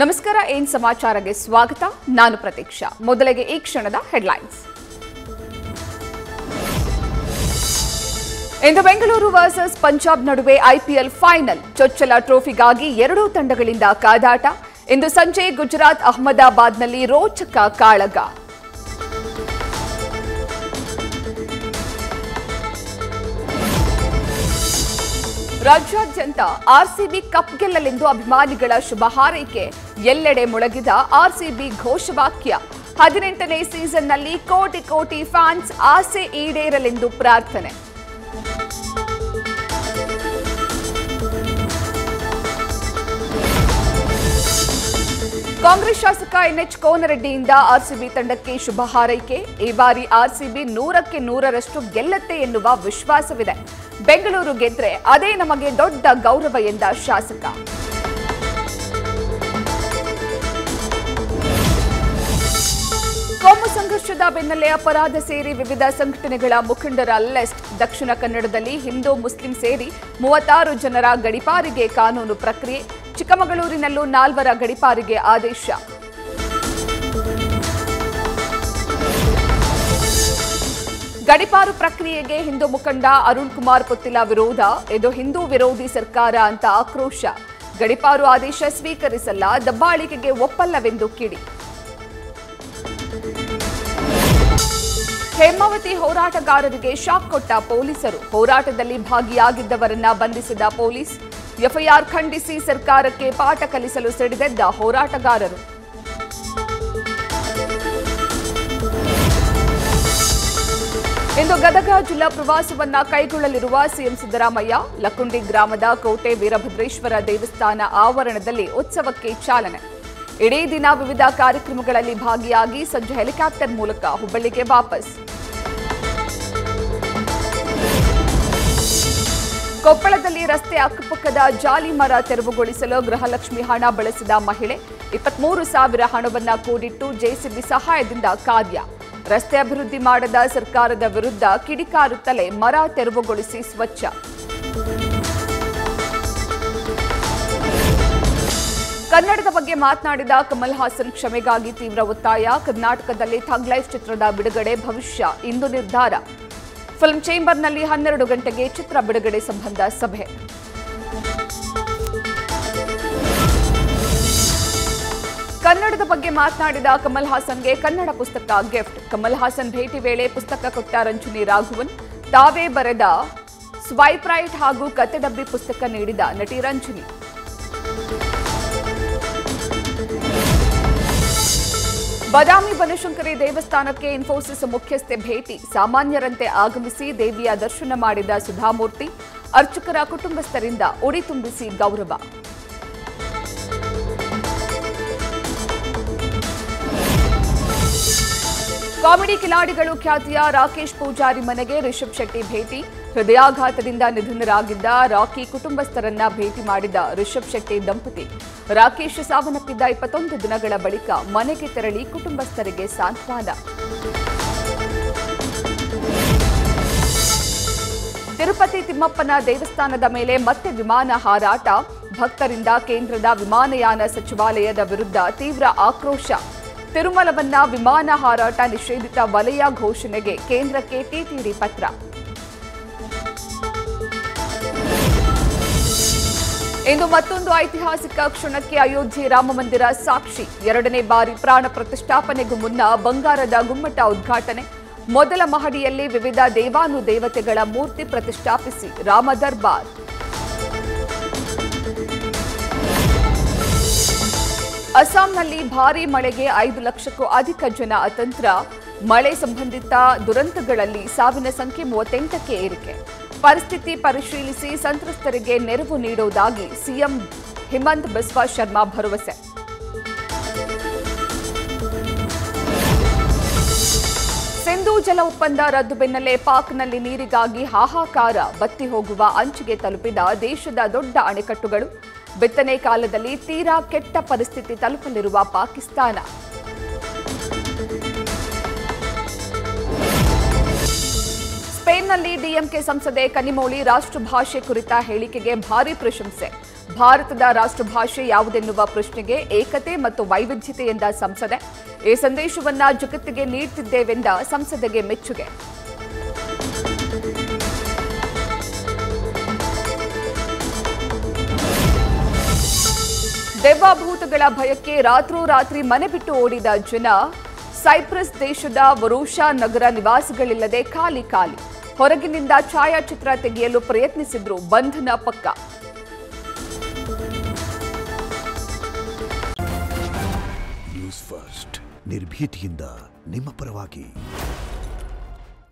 ನಮಸ್ಕಾರ ಏನ್ ಸಮಾಚಾರಕ್ಕೆ ಸ್ವಾಗತ ನಾನು ಪ್ರತೀಕ್ಷಾ ಮೊದಲಿಗೆ ಈ ಕ್ಷಣದ ಹೆಡ್ಲೈನ್ಸ್ ಇಂದು ಬೆಂಗಳೂರು ವರ್ಸಸ್ ಪಂಜಾಬ್ ನಡುವೆ ಐಪಿಎಲ್ ಫೈನಲ್ ಚೊಚ್ಚಲ ಟ್ರೋಫಿಗಾಗಿ ಎರಡೂ ತಂಡಗಳಿಂದ ಕಾದಾಟ ಇಂದು ಸಂಜೆ ಗುಜರಾತ್ ಅಹಮದಾಬಾದ್ನಲ್ಲಿ ರೋಚಕ ಕಾಳಗ ರಾಜ್ಯಾದ್ಯಂತ ಆರ್ಸಿಬಿ ಕಪ್ ಗೆಲ್ಲಲೆಂದು ಅಭಿಮಾನಿಗಳ ಶುಭ ಹಾರೈಕೆ ಎಲ್ಲೆಡೆ ಮೊಳಗಿದ ಆರ್ಸಿಬಿ ಘೋಷವಾಕ್ಯ 18ನೇ ಸೀಸನ್ನಲ್ಲಿ ಕೋಟಿ ಕೋಟಿ ಫ್ಯಾನ್ಸ್ ಆಸೆ ಈಡೇರಲೆಂದು ಪ್ರಾರ್ಥನೆ ಕಾಂಗ್ರೆಸ್ ಶಾಸಕ ಎನ್ಎಚ್ ಕೋನರೆಡ್ಡಿಯಿಂದ ಆರ್ಸಿಬಿ ತಂಡಕ್ಕೆ ಶುಭ ಹಾರೈಕೆ ಈ ಬಾರಿ ಆರ್ಸಿಬಿ 100ಕ್ಕೆ 100ರಷ್ಟು ಗೆಲ್ಲುತ್ತೆ ಎನ್ನುವ ವಿಶ್ವಾಸವಿದೆ ಬೆಂಗಳೂರು ಗೆದ್ರೆ ಅದೇ ನಮಗೆ ದೊಡ್ಡ ಗೌರವ ಎಂದ ಶಾಸಕ ಕೋಮು ಸಂಘರ್ಷದ ಬೆನ್ನಲ್ಲೇ ಅಪರಾಧ ಸೇರಿ ವಿವಿಧ ಸಂಘಟನೆಗಳ ಮುಖಂಡರ ಲಿಸ್ಟ್ ದಕ್ಷಿಣ ಕನ್ನಡದಲ್ಲಿ ಹಿಂದೂ ಮುಸ್ಲಿಂ ಸೇರಿ 36 ಜನರ ಗಡೀಪಾರಿಗೆ ಕಾನೂನು ಪ್ರಕ್ರಿಯೆ ಚಿಕ್ಕಮಗಳೂರಿನಲ್ಲೂ 4 ಗಡೀಪಾರಿಗೆ ಆದೇಶ ಗಡೀಪಾರು ಪ್ರಕ್ರಿಯೆಗೆ ಹಿಂದೂ ಮುಖಂಡ ಅರುಣ್ ಕುಮಾರ್ ಪುತ್ತಿಲ ವಿರೋಧ ಇದು ಹಿಂದೂ ವಿರೋಧಿ ಸರ್ಕಾರ ಅಂತ ಆಕ್ರೋಶ ಗಡೀಪಾರು ಆದೇಶ ಸ್ವೀಕರಿಸಲ್ಲ ದಬ್ಬಾಳಿಕೆಗೆ ಒಪ್ಪಲ್ಲವೆಂದು ಕಿಡಿ ಹೇಮಾವತಿ ಹೋರಾಟಗಾರರಿಗೆ ಶಾಕ್ ಕೊಟ್ಟ ಪೊಲೀಸರು ಹೋರಾಟದಲ್ಲಿ ಭಾಗಿಯಾಗಿದ್ದವರನ್ನ ಬಂಧಿಸಿದ ಪೊಲೀಸ್ ಎಫ್ಐಆರ್ ಖಂಡಿಸಿ ಸರ್ಕಾರಕ್ಕೆ ಪಾಠ ಕಲಿಸಲು ಸಿಡಿದೆದ್ದ ಹೋರಾಟಗಾರರು ಇಂದು ಗದಗ ಜಿಲ್ಲಾ ಪ್ರವಾಸವನ್ನ ಕೈಗೊಳ್ಳಲಿರುವ ಸಿಎಂ ಸಿದ್ದರಾಮಯ್ಯ ಲಕ್ಕುಂಡಿ ಗ್ರಾಮದ ಕೋಟೆ ವೀರಭದ್ರೇಶ್ವರ ದೇವಸ್ಥಾನ ಆವರಣದಲ್ಲಿ ಉತ್ಸವಕ್ಕೆ ಚಾಲನೆ ಇಡೀ ದಿನ ವಿವಿಧ ಕಾರ್ಯಕ್ರಮಗಳಲ್ಲಿ ಭಾಗಿಯಾಗಿ ಸಂಜೆ ಹೆಲಿಕಾಪ್ಟರ್ ಮೂಲಕ ಹುಬ್ಬಳ್ಳಿಗೆ ವಾಪಸ್ ಕೊಪ್ಪಳದಲ್ಲಿ ರಸ್ತೆ ಅಕ್ಕಪಕ್ಕದ ಜಾಲಿ ಮರ ತೆರವುಗೊಳಿಸಲು ಗೃಹಲಕ್ಷ್ಮಿ ಹಣ ಬಳಸಿದ ಮಹಿಳೆ 23,000 ಹಣವನ್ನ ಕೂಡಿಟ್ಟು ಜೆಸಿಬಿ ಸಹಾಯದಿಂದ ಕಾರ್ಯ ರಸ್ತೆ ಅಭಿವೃದ್ಧಿ ಮಾಡದ ಸರ್ಕಾರದ ವಿರುದ್ಧ ಕಿಡಿಕಾರುತ್ತಲೇ ಮರ ತೆರವುಗೊಳಿಸಿ ಸ್ವಚ್ಛ ಕನ್ನಡದ ಬಗ್ಗೆ ಮಾತನಾಡಿದ ಕಮಲ್ ಹಾಸನ್ ಕ್ಷಮೆಗಾಗಿ ತೀವ್ರ ಒತ್ತಾಯ ಕರ್ನಾಟಕದಲ್ಲಿ ಥಗ್ ಲೈಫ್ ಚಿತ್ರದ ಬಿಡುಗಡೆ ಭವಿಷ್ಯ ಇಂದು ನಿರ್ಧಾರ ಫಿಲ್ಮ್ ಚೇಂಬರ್ನಲ್ಲಿ 12 ಗಂಟೆಗೆ ಚಿತ್ರ ಬಿಡುಗಡೆ ಸಂಬಂಧ ಸಭೆ ಕನ್ನಡದ ಬಗ್ಗೆ ಮಾತನಾಡಿದ ಕಮಲ್ ಹಾಸನ್ಗೆ ಕನ್ನಡ ಪುಸ್ತಕ ಗಿಫ್ಟ್ ಕಮಲ್ ಹಾಸನ್ ಭೇಟಿ ವೇಳೆ ಪುಸ್ತಕ ಕೊಟ್ಟ ರಂಜನಿ ರಾಘವನ್ ತಾವೇ ಬರೆದ ಸ್ವೈಪ್ ರೈಟ್ ಹಾಗೂ ಕತೆ ಡಬ್ಬಿ ಪುಸ್ತಕ ನೀಡಿದ ನಟಿ ರಂಜನಿ ಬಾದಾಮಿ ಬನಶಂಕರಿ ದೇವಸ್ಥಾನಕ್ಕೆ ಇನ್ಫೋಸಿಸ್ ಮುಖ್ಯಸ್ಥೆ ಭೇಟಿ ಸಾಮಾನ್ಯರಂತೆ ಆಗಮಿಸಿ ದೇವಿಯ ದರ್ಶನ ಮಾಡಿದ ಸುಧಾಮೂರ್ತಿ ಅರ್ಚಕರ ಕುಟುಂಬಸ್ಥರಿಂದ ಉಡಿ ತುಂಬಿಸಿ ಗೌರವ ಕಾಮಿಡಿ ಕಿಲಾಡಿಗಳು ಖ್ಯಾತಿಯ ರಾಕೇಶ್ ಪೂಜಾರಿ ಮನೆಗೆ ರಿಷಬ್ ಶೆಟ್ಟಿ ಭೇಟಿ ಹೃದಯಾಘಾತದಿಂದ ನಿಧನರಾಗಿದ್ದ ರಾಕಿ ಕುಟುಂಬಸ್ಥರನ್ನ ಭೇಟಿ ಮಾಡಿದ ರಿಷಬ್ ಶೆಟ್ಟಿ ದಂಪತಿ ರಾಕೇಶ್ ಸಾವನ್ನಪ್ಪಿದ್ದ 21 ದಿನಗಳ ಬಳಿಕ ಮನೆಗೆ ತೆರಳಿ ಕುಟುಂಬಸ್ಥರಿಗೆ ಸಾಂತ್ವನ ತಿರುಪತಿ ತಿಮ್ಮಪ್ಪನ ದೇವಸ್ಥಾನದ ಮೇಲೆ ಮತ್ತೆ ವಿಮಾನ ಹಾರಾಟ ಭಕ್ತರಿಂದ ಕೇಂದ್ರದ ವಿಮಾನಯಾನ ಸಚಿವಾಲಯದ ವಿರುದ್ಧ ತೀವ್ರ ಆಕ್ರೋಶ ತಿರುಮಲವನ್ನ ವಿಮಾನ ಹಾರಾಟ ನಿಷೇಧಿತ ವಲಯ ಘೋಷಣೆಗೆ ಕೇಂದ್ರಕ್ಕೆ ಟಿಟಿಡಿ ಪತ್ರ ಇಂದು ಮತ್ತೊಂದು ಐತಿಹಾಸಿಕ ಕ್ಷಣಕ್ಕೆ ಅಯೋಧ್ಯೆ ರಾಮಮಂದಿರ ಸಾಕ್ಷಿ 2ನೇ ಬಾರಿ ಪ್ರಾಣ ಪ್ರತಿಷ್ಠಾಪನೆಗೂ ಮುನ್ನ ಬಂಗಾರದ ಗುಮ್ಮಟ ಉದ್ಘಾಟನೆ ಮೊದಲ ಮಹಡಿಯಲ್ಲಿ ವಿವಿಧ ದೇವಾನುದೇವತೆಗಳ ಮೂರ್ತಿ ಪ್ರತಿಷ್ಠಾಪಿಸಿ ರಾಮ ದರ್ಬಾರ್ ಅಸ್ಸಾಂನಲ್ಲಿ ಭಾರೀ ಮಳೆಗೆ 5 ಲಕ್ಷಕ್ಕೂ ಅಧಿಕ ಜನ ಅತಂತ್ರ ಮಳೆ ಸಂಬಂಧಿತ ದುರಂತಗಳಲ್ಲಿ ಸಾವಿನ ಸಂಖ್ಯೆ 38ಕ್ಕೆ ಏರಿಕೆ ಪರಿಸ್ಥಿತಿ ಪರಿಶೀಲಿಸಿ ಸಂತ್ರಸ್ತರಿಗೆ ನೆರವು ನೀಡುವುದಾಗಿ ಸಿಎಂ ಹಿಮಂತ್ ಬಿಸ್ವಾ ಶರ್ಮಾ ಭರವಸೆ ಸಿಂಧೂ ಜಲ ಒಪ್ಪಂದ ರದ್ದು ಬೆನ್ನಲ್ಲೇ ಪಾಕ್ನಲ್ಲಿ ನೀರಿಗಾಗಿ ಹಾಹಾಕಾರ ಬತ್ತಿ ಹೋಗುವ ಅಂಚಿಗೆ ತಲುಪಿದ ದೇಶದ ದೊಡ್ಡ ಅಣೆಕಟ್ಟುಗಳು ಬಿತ್ತನೆ ಕಾಲದಲ್ಲಿ ತೀರಾ ಕೆಟ್ಟ ಪರಿಸ್ಥಿತಿ ತಲುಪಲಿರುವ ಪಾಕಿಸ್ತಾನ ಸ್ಪೇನ್ನಲ್ಲಿ ಡಿಎಂಕೆ ಸಂಸದೆ ಕನಿಮೋಳಿ ರಾಷ್ಟ್ರಭಾಷೆ ಕುರಿತ ಹೇಳಿಕೆಗೆ ಭಾರೀ ಪ್ರಶಂಸೆ ಭಾರತದ ರಾಷ್ಟ್ರಭಾಷೆ ಯಾವುದೆನ್ನುವ ಪ್ರಶ್ನೆಗೆ ಏಕತೆ ಮತ್ತು ವೈವಿಧ್ಯತೆ ಎಂದ ಸಂಸದೆ. ಈ ಸಂದೇಶವನ್ನ ಜಗತ್ತಿಗೆ ನೀಡುತ್ತಿದ್ದೇವೆಂದ ಸಂಸದೆಗೆ ಮೆಚ್ಚುಗೆ. ದೆವ್ವಭೂತಗಳ ಭಯಕ್ಕೆ ರಾತ್ರೋರಾತ್ರಿ ಮನೆ ಬಿಟ್ಟು ಓಡಿದ ಜನ. ಸೈಪ್ರಸ್ ದೇಶದ ವರೂಷಾ ನಗರ ನಿವಾಸಿಗಳಿಲ್ಲದೆ ಖಾಲಿ. ಹೊರಗಿನಿಂದ ಛಾಯಾಚಿತ್ರ ತೆಗೆಯಲು ಪ್ರಯತ್ನಿಸಿದ್ರು, ಬಂಧನ ಪಕ್ಕ. ನ್ಯೂಸ್ ಫಸ್ಟ್, ನಿರ್ಭೀತಿಯಿಂದ ನಿಮ್ಮ ಪರವಾಗಿ.